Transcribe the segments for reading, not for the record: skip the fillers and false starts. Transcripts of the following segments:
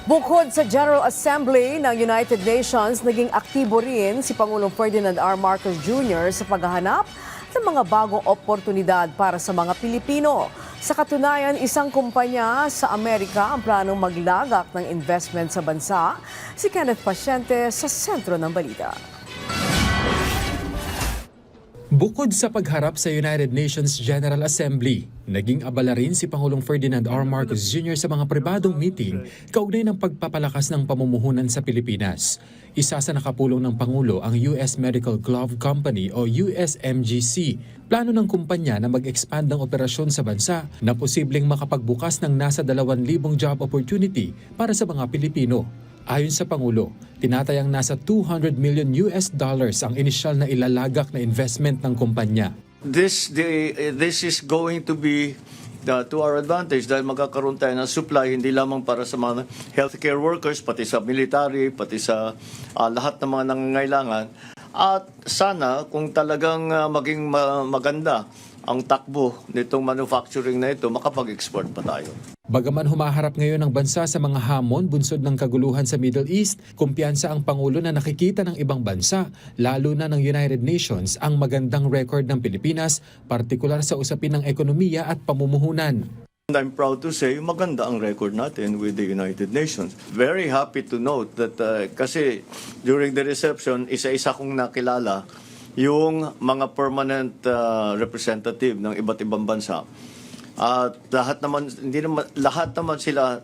Bukod sa General Assembly ng United Nations, naging aktibo rin si Pangulong Ferdinand R. Marcos Jr. sa paghahanap ng mga bagong oportunidad para sa mga Pilipino. Sa katunayan, isang kumpanya sa Amerika ang planong maglagak ng investment sa bansa. Si Kenneth Pasyente sa sentro ng balita. Bukod sa pagharap sa United Nations General Assembly, naging abala rin si Pangulong Ferdinand R. Marcos Jr. sa mga pribadong meeting kaugnay ng pagpapalakas ng pamumuhunan sa Pilipinas. Isa sa nakapulong ng Pangulo ang US Medical Glove Company o USMGC. Plano ng kumpanya na mag-expand ng operasyon sa bansa na posibleng makapagbukas ng nasa 2,000 job opportunity para sa mga Pilipino. Ayon sa Pangulo, tinatayang nasa $200 million ang inisyal na ilalagak na investment ng kumpanya. This is going to be to our advantage dahil magkakaroon tayo ng supply hindi lamang para sa mga healthcare workers, pati sa military, pati sa lahat ng mga nangangailangan. At sana kung talagang maging maganda ang takbo nitong manufacturing na ito, makapag-export pa tayo. Bagaman humaharap ngayon ang bansa sa mga hamon bunsod ng kaguluhan sa Middle East, kumpiyansa ang Pangulo na nakikita ng ibang bansa, lalo na ng United Nations, ang magandang record ng Pilipinas, partikular sa usapin ng ekonomiya at pamumuhunan. And I'm proud to say, maganda ang record natin with the United Nations. Very happy to note that kasi during the reception, isa-isa kong nakilala yung mga permanent representative ng iba't ibang bansa. At lahat naman sila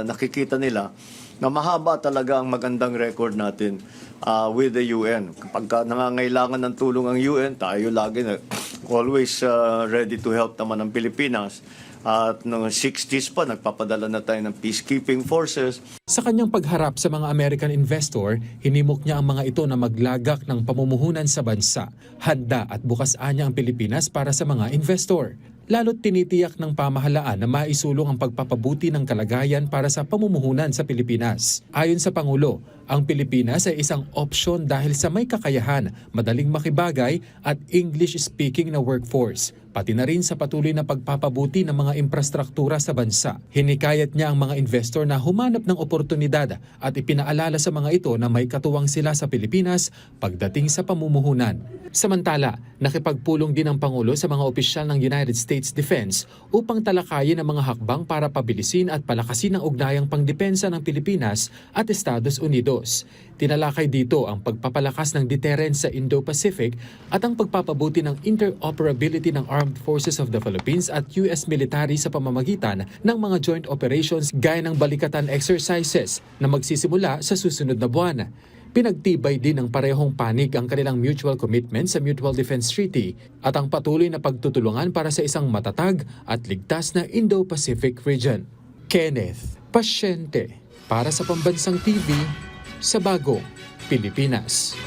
nakikita nila na mahaba talaga ang magandang record natin with the UN. Kapag nangangailangan ng tulong ang UN, tayo lagi na always ready to help naman ang Pilipinas. At noong 60s pa, nagpapadala na tayo ng peacekeeping forces. Sa kanyang pagharap sa mga American investor, hinimok niya ang mga ito na maglagak ng pamumuhunan sa bansa. Handa at bukas anya ang Pilipinas para sa mga investor. Lalo't tinitiyak ng pamahalaan na maisulong ang pagpapabuti ng kalagayan para sa pamumuhunan sa Pilipinas. Ayon sa Pangulo, ang Pilipinas ay isang opsyon dahil sa may kakayahan, madaling makibagay at English-speaking na workforce, pati na rin sa patuloy na pagpapabuti ng mga infrastruktura sa bansa. Hinikayat niya ang mga investor na humanap ng oportunidad at ipinaalala sa mga ito na may katuwang sila sa Pilipinas pagdating sa pamumuhunan. Samantala, nakipagpulong din ang Pangulo sa mga opisyal ng United States Defense upang talakayin ang mga hakbang para pabilisin at palakasin ang ugnayang pangdepensa ng Pilipinas at Estados Unidos. Tinalakay dito ang pagpapalakas ng deterrence sa Indo-Pacific at ang pagpapabuti ng interoperability ng Armed Forces of the Philippines at US military sa pamamagitan ng mga joint operations gaya ng balikatan exercises na magsisimula sa susunod na buwan. Pinagtibay din ng parehong panig ang kanilang mutual commitment sa Mutual Defense Treaty at ang patuloy na pagtutulungan para sa isang matatag at ligtas na Indo-Pacific region. Kenneth Pasyente para sa Pambansang TV sa Bagong Pilipinas.